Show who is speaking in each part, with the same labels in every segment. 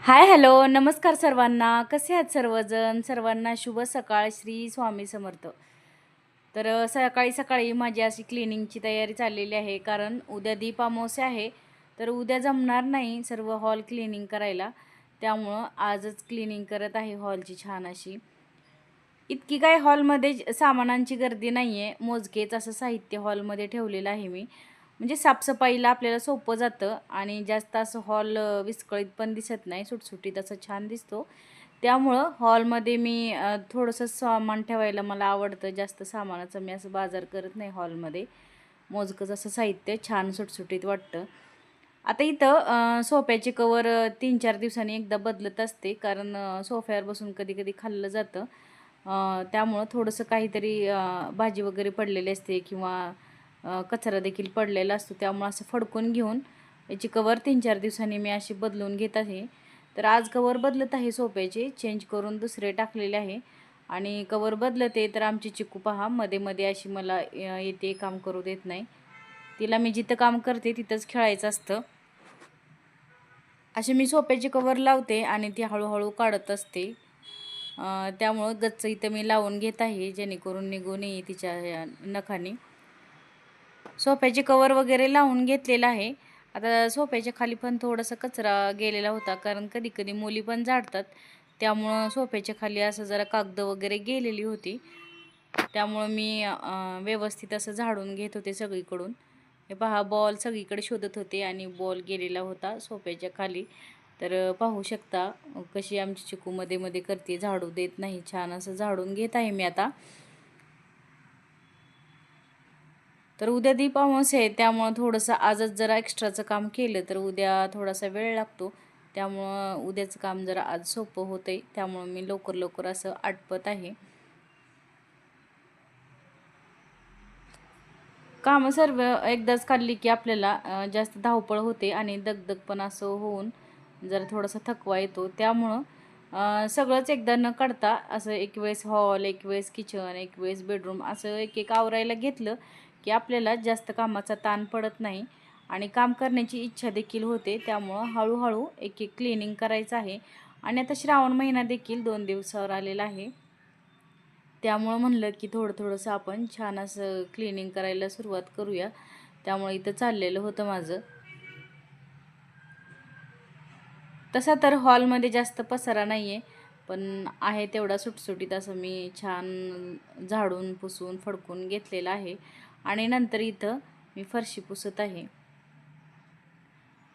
Speaker 1: हाय, hello, नमस्कार सर्वांना. कसे आहात सर्वजण? सर्वांना शुभ सकाळ. श्री स्वामी समर्थ. तर सकाळी सकाळी माझी अशी क्लिनिंगची तयारी चाललेली आहे, कारण उद्या दीप अमावस्या आहे. तर उद्या जमणार नाही सर्व हॉल क्लिनिंग करायला, त्यामुळं आजच क्लिनिंग करत आहे हॉलची छान अशी. इतकी काय हॉलमध्ये सामानांची गर्दी नाही आहे, मोजकेच असं साहित्य हॉलमध्ये ठेवलेलं आहे मी. म्हणजे साफसफाईला आपल्याला सोपं जातं आणि जास्त असं हॉल विस्कळीत पण दिसत नाही, सुटसुटीत असं छान दिसतो. त्यामुळं हॉलमध्ये मी थोडंसं सामान ठेवायला मला आवडतं. जास्त सामानाचं मी असं बाजार करत नाही हॉलमध्ये. मोजकंच असं साहित्य छान सुटसुटीत वाटतं. आता इथं सोफ्याचे कवर 3-4 दिवसांनी एकदा बदलत असते, कारण सोफ्यावर बसून कधी-कधी खाल्लं जातं. त्यामुळं थोडंसं काहीतरी भाजी वगैरे पडलेली असते किंवा कचरा देखील पडलेला असतो, त्यामुळं असं फडकून घेऊन याची कवर 3-4 दिवसांनी मी अशी बदलून घेत आहे. तर आज कवर बदलत आहे सोफ्याचे, चेंज करून दुसरे टाकलेले आहे आणि कवर बदलते. तर आमची चिकू पहा मध्ये-मध्ये अशी मला येते, काम करू देत नाही. तिला मी जिथं काम करते तिथंच खेळायचं असतं. असे मी सोफ्याचे कवर लावते आणि ती हळूहळू काढत असते. त्यामुळं गच्च इथं मी लावून घेत आहे, जेणेकरून निघू नये तिच्या या नखांनी. सोफ्याचे कवर वगैरे लावून घेतलेलं आहे. आता सोफ्याच्या खाली पण थोडासा कचरा गेलेला होता, कारण कधी-कधी मुली पण झाडतात. त्यामुळं सोफ्याच्या खाली असं जरा कागद वगैरे गेलेली होती. त्यामुळं मी व्यवस्थित असं झाडून घेत होते सगळीकडून. हे पहा, बॉल सगळीकडे शोधत होते आणि बॉल गेलेला होता सोफ्याच्या खाली. तर पाहू शकता कशी आमची चिकू मध्ये-मध्ये करते, झाडू देत नाही. छान असं झाडून घेत आहे मी आता. तर उद्या दीप अमावस्या आहे, त्यामुळं थोडंसं आजच जरा एक्स्ट्राचं काम केलं तर उद्या थोडासा वेळ लागतो. त्यामुळं उद्याचं काम जरा आज सोपं होतं आहे. त्यामुळं मी लवकर लवकर असं आटपत आहे. कामं सर्व एकदाच काढली की आपल्याला जास्त धावपळ होते आणि दगदग पण असं होऊन जरा थोडासा थकवा येतो. त्यामुळं सगळंच एकदा न काढता असं एक वेळेस हॉल, एक वेळेस किचन, एक वेळेस बेडरूम असं एक एक आवरायला घेतलं की आपल्याला जास्त कामाचा ताण पडत नाही आणि काम करण्याची इच्छा देखील होते. त्यामुळं हळूहळू एक एक क्लिनिंग करायचं आहे आणि आता श्रावण महिना देखील 2 दिवसावर आलेला आहे. त्यामुळं म्हणलं की थोडंसं आपण छान असं क्लिनिंग करायला सुरुवात करूया. त्यामुळे इथं चाललेलं होतं माझं. तसा तर हॉलमध्ये जास्त पसारा नाही आहे, पण आहे तेवढा सुटसुटीत असं मी छान झाडून, पुसून, फडकून घेतलेलं आहे आणि नंतर इथं मी फरशी पुसत आहे.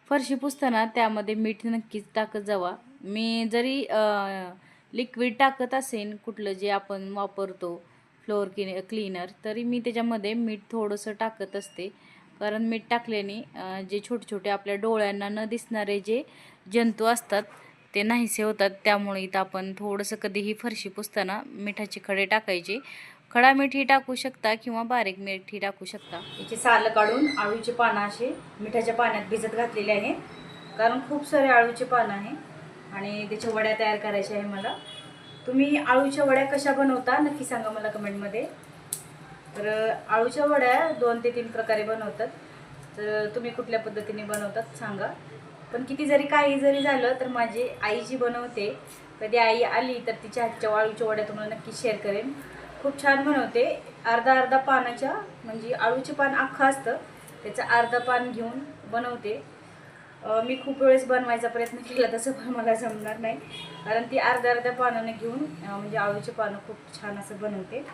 Speaker 1: फरशी पुसताना त्यामध्ये मीठ नक्कीच टाकत जावा. मी जरी लिक्विड टाकत असेन कुठलं जे आपण वापरतो फ्लोअर क्लीनर, तरी मी त्याच्यामध्ये मीठ थोडंसं टाकत असते. कारण मीठ टाकल्याने जे छोटे-छोटे आपल्या डोळ्यांना न दिसणारे जे जंतू असतात ते नाहीसे होतात. त्यामुळे इथं आपण थोडंसं कधीही फरशी पुसताना मिठाचे खडे टाकायचे. खडा मीठही टाकू शकता किंवा बारीक मीठही टाकू शकता. याची सालं काढून आळूचे पानं असे मिठाच्या पाण्यात भिजत घातलेले आहे, कारण खूप सारे आळूचे पानं आहे आणि त्याच्या वड्या तयार करायच्या आहे मला. तुम्ही आळूच्या वड्या कशा बनवता नक्की सांगा मला कमेंटमध्ये. तर आळूच्या वड्या 2 ते 3 प्रकारे बनवतात. तर तुम्ही कुठल्या पद्धतीने बनवतात सांगा. पण किती जरी काही जरी झालं तर माझी आई जी बनवते, कधी आई आली तर तिच्या हातच्या आळूच्या वड्या तुम्हाला नक्की शेअर करेन. खूप छान बनवते. अर्धा पानाच्या, म्हणजे आळूचे पान अख्खं असतं, त्याचं अर्धा पान घेऊन बनवते. मी खूप वेळेस बनवायचा प्रयत्न केला, तसं पण मला जमणार नाही, कारण ती अर्ध्या पानानं घेऊन म्हणजे आळूचे पानं खूप छान असं बनवते.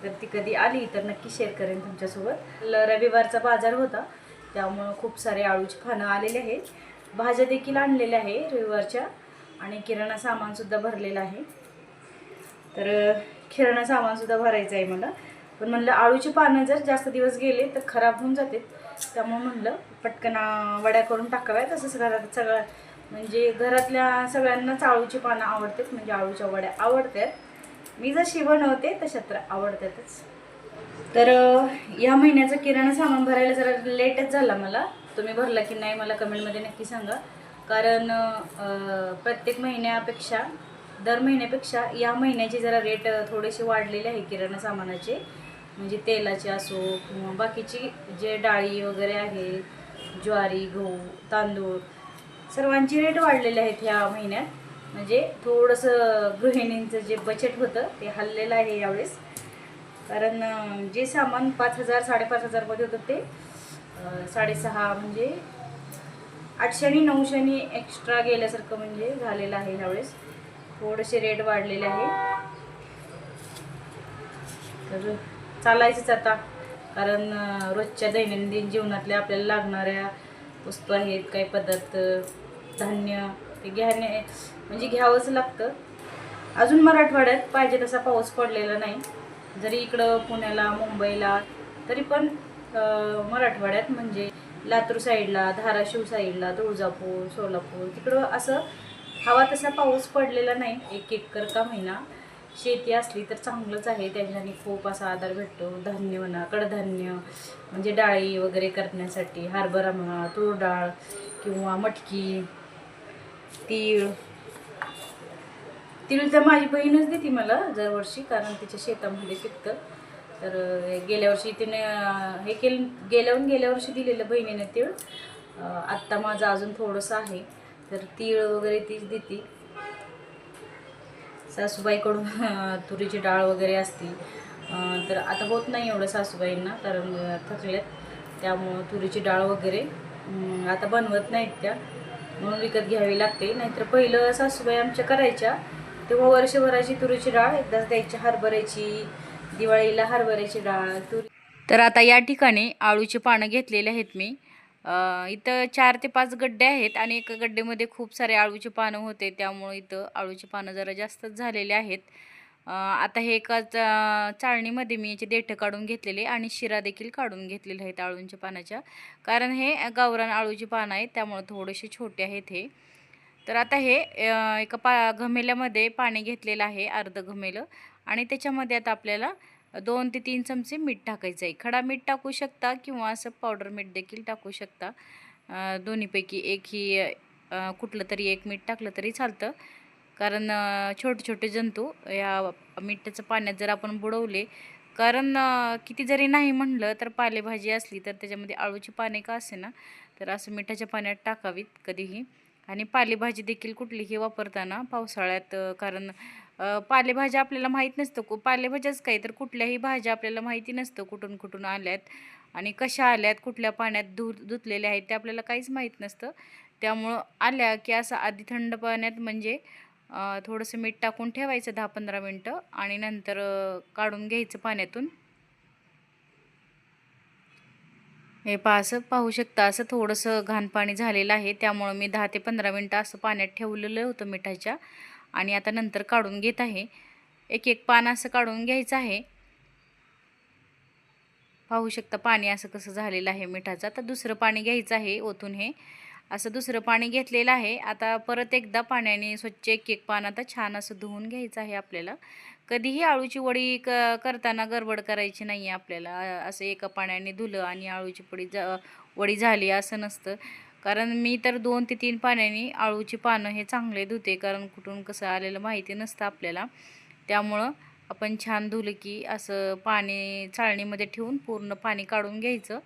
Speaker 1: तर ती कधी आली तर नक्की शेअर करेन तुमच्यासोबत. रविवारचा बाजार होता, त्यामुळं खूप सारे आळूचे पानं आलेले आहेत. भाज्या देखील आणलेल्या आहे रविवारच्या आणि किराणा सामानसुद्धा भरलेलं आहे. तर किराणा सामानसुद्धा भरायचं आहे मला. पण म्हणलं आळूची पानं जर जास्त दिवस गेले तर खराब होऊन जाते, त्यामुळे म्हणलं पटकन वड्या करून टाकाव्या. तसंच घरात सगळं म्हणजे घरातल्या सगळ्यांनाच आळूची पानं आवडतात, म्हणजे आळूच्या वड्या आवडतात. मी जशी बनवते तशा तर आवडतातच. तर या महिन्याचं किराणा सामान भरायला जरा लेटच झाला मला. तुम्ही भरला की नाही मला कमेंटमध्ये नक्की सांगा. कारण प्रत्येक महिन्यापेक्षा, दर महिन्यापेक्षा या महिन्याचे जरा रेट थोडेसे वाढलेले आहे किराणा सामानाचे. म्हणजे तेलाचे असो किंवा बाकीची जे डाळी वगैरे आहे, ज्वारी, गहू, तांदूळ, सर्वांची रेट वाढलेले आहेत ह्या महिन्यात, म्हणजे थोडंसं गृहिणींचं जे बजेट होतं ते हललेलं आहे यावेळेस. कारण जे सामान 5,000 5,500मध्ये होतं ते 6.5 म्हणजे 800 आणि 900 एक्स्ट्रा गेल्यासारखं म्हणजे झालेलं आहे ह्यावेळेस. थोडेसे रेट वाढलेले आहे. तर चालायचंच आता, कारण रोजच्या दैनंदिन जीवनातल्या आपल्याला लागणाऱ्या वस्तू आहेत, काही पदार्थ, धान्य ते म्हणजे घ्यावंच लागतं. अजून मराठवाड्यात पाहिजे तसा पाऊस पडलेला नाही. जरी इकडं पुण्याला, मुंबईला, तरी पण मराठवाड्यात म्हणजे लातूर साईडला, धाराशिव साईडला, तुळजापूर, सोलापूर तिकडं असं हवा तसा पाऊस पडलेला नाही. एक का महिना शेती असली तर चांगलंच आहे, त्याच्याने खूप असा आधार भेटतो. धान्य म्हणा, कडधान्य म्हणजे डाळी वगैरे करण्यासाठी, हरभरा म्हणा, तूर डाळ किंवा मटकी, तीळ तर माझी बहीणच देते मला दरवर्षी, कारण तिच्या शेतामध्ये पिकतं. तर गेल्या वर्षी तिने हे केलं, गेल्या वर्षी दिलेलं बहिणीने तीळ. आत्ता माझं अजून थोडंसं आहे, तर तीळ वगैरे तीच देते. सासूबाईकडून तुरीची डाळ वगैरे असते, तर आता होत नाही एवढं सासूबाईंना, कारण थकल्यात. त्यामुळं तुरीची डाळ वगैरे आता बनवत नाहीत त्या, म्हणून विकत घ्यावी लागते. नाहीतर पहिलं सासूबाई आमच्या करायच्या तेव्हा वर्षभराची तुरीची डाळ एकदाच द्यायची. हरभऱ्याची, दिवाळीला हरभऱ्याची डाळ, तुरी. तर आता या ठिकाणी आळूची पानं घेतलेली आहेत मी. इथं 4 ते 5 गड्डे आहेत आणि एका गड्डेमध्ये खूप सारे आळूची पानं होते, त्यामुळे इथं आळूची पानं जरा जास्तच झालेले आहेत. आता हे एका चाळणीमध्ये मी याचे देठं काढून घेतलेले आणि शिरा देखील काढून घेतलेले आहेत आळूंच्या पानाच्या, कारण हे गावरान आळूची पानं आहेत, त्यामुळे थोडेसे छोटे आहेत हे. तर आता हे एका घमेल्यामध्ये पाणी घेतलेलं आहे, अर्ध घमेलं, आणि त्याच्यामध्ये आता आपल्याला 2 ते 3 चमचे मीठ टाकायचं आहे. खडा मीठ टाकू शकता किंवा असं पावडर मीठ देखील टाकू शकता. दोन्हीपैकी कुठलं तरी एक मीठ टाकलं तरी चालतं, कारण छोटे छोटे जंतू या मिठाच्या पाण्यात जर आपण बुडवले, कारण किती जरी नाही म्हणलं तर पालेभाजी असली तर त्याच्यामध्ये आळूची पाने का असे ना, तर असं मिठाच्या पाण्यात टाकावीत कधीही. आणि पालेभाजी देखील कुठलीही वापरताना पावसाळ्यात, कारण पालेभाज्या आपल्याला माहीत नसतं, पालेभाज्याच काय तर कुठल्याही भाज्या आपल्याला माहिती नसतं कुठून कुठून आल्यात आणि कशा आल्यात, कुठल्या पाण्यात धुतलेल्या आहेत ते आपल्याला काहीच माहीत नसतं. त्यामुळं आल्या की असं आधी थंड पाण्यात म्हणजे थोडंसं मीठ टाकून ठेवायचं 10-15 मिनटं आणि नंतर काढून घ्यायचं पाण्यातून. हे असं पाहू शकता, असं थोडंसं घाण पाणी झालेलं आहे, त्यामुळं मी 10 ते 15 मिनटं असं पाण्यात ठेवलेलं होतं मिठाच्या, आणि आता नंतर काढून घेत आहे. एक पान असं काढून घ्यायचं आहे. पाहू शकता पाणी असं कसं झालेलं आहे मिठाचं. आता दुसरं पाणी घ्यायचं आहे ओतून, हे असं दुसरं पाणी घेतलेलं आहे. आता परत एकदा पाण्याने स्वच्छ एक पान आता छान असं धुवून घ्यायचं आहे आपल्याला. कधीही आळूची वडी करताना गडबड करायची नाही आहे आपल्याला. असं एका पाण्याने धुलं आणि आळूची वडी झाली असं नसतं, कारण मी तर 2 ते 3 पाण्याने आळूची पानं हे चांगले धुते, कारण कुठून कसं आलेलं माहिती नसतं आपल्याला. त्यामुळं आपण छान धुलं की असं पाणी चाळणीमध्ये ठेवून पूर्ण पाणी काढून घ्यायचं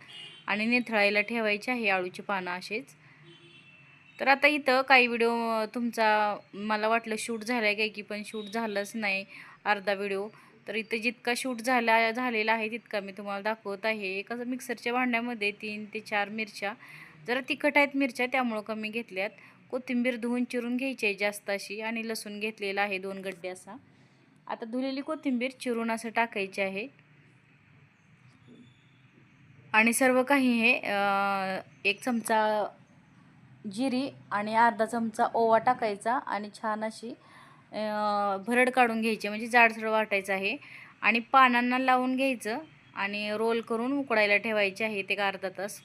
Speaker 1: आणि निथळायला ठेवायचे आहे आळूची पानं असेच. तर आता इथं काही व्हिडिओ तुमचा मला वाटलं शूट झाला आहे काय की, पण शूट झालंच नाही अर्धा व्हिडिओ. तर इथं जितका शूट झालेला आहे तितका मी तुम्हाला दाखवत आहे. एका मिक्सरच्या भांड्यामध्ये 3 ते 4 मिरच्या, जरा तिखट आहेत मिरच्या त्यामुळं कमी घेतल्यात. कोथिंबीर धुवून चिरून घ्यायची आहे जास्त अशी, आणि लसूण घेतलेला आहे 2 गड्डे असा. आता धुलेली कोथिंबीर चिरून असं टाकायची आहे, आणि सर्व काही हे 1 चमचा जिरी आणि अर्धा चमचा ओवा टाकायचा आणि छान अशी भरड काढून घ्यायची, म्हणजे जाडसर वाटायचं आहे, आणि पानांना लावून घ्यायचं आणि रोल करून उकडायला ठेवायचे आहे ते अर्धा तास.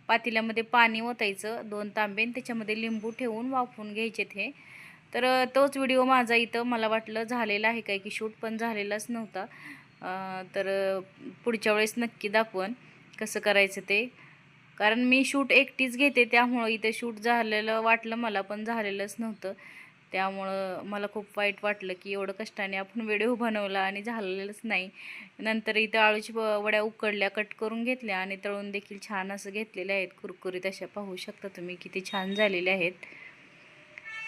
Speaker 1: पातेल्यामध्ये पाणी ओतायचं 2 तांबे, त्याच्यामध्ये लिंबू ठेवून वाफवून घ्यायचे ते. तर तोच व्हिडिओ माझा इथं मला वाटलं झालेला आहे काय की, शूट पण झालेलाच नव्हता. तर पुढच्या वेळेस नक्की दाखवून कसं करायचं ते, कारण मी शूट एकटीच घेते, त्यामुळं इथं शूट झालेलं वाटलं मला, पण झालेलंच नव्हतं. त्यामुळं मला खूप वाईट वाटलं की एवढं कष्टाने आपण व्हिडिओ बनवला आणि झालेलंच नाही. नंतर इथं आळूची वड्या उकडल्या, कट करून घेतल्या आणि तळून देखील छान असं घेतलेल्या आहेत, कुरकुरीत अशा. पाहू शकता तुम्ही किती छान झालेल्या आहेत.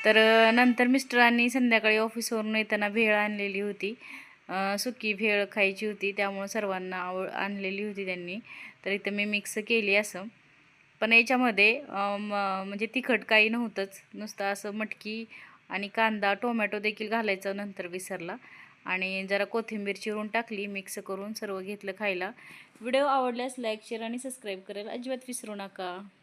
Speaker 1: तर नंतर मिस्टरांनी संध्याकाळी ऑफिसवरून येताना भेळ आणलेली होती. सुकी भेळ खायची होती, त्यामुळं सर्वांना आणलेली होती त्यांनी. तर इथं मी मिक्स केली असं. पण याच्यामध्ये म्हणजे तिखट काही नव्हतंच, नुसतं असं मटकी आणि कांदा टोमॅटो देखील घालायचा नंतर विसरला. आणि जरा कोथिंबीर चिरून टाकली, मिक्स करून सर्व घेतलं खायला. व्हिडिओ आवडल्यास लाईक शेअर आणि सबस्क्राईब करायला अजिबात विसरू नका.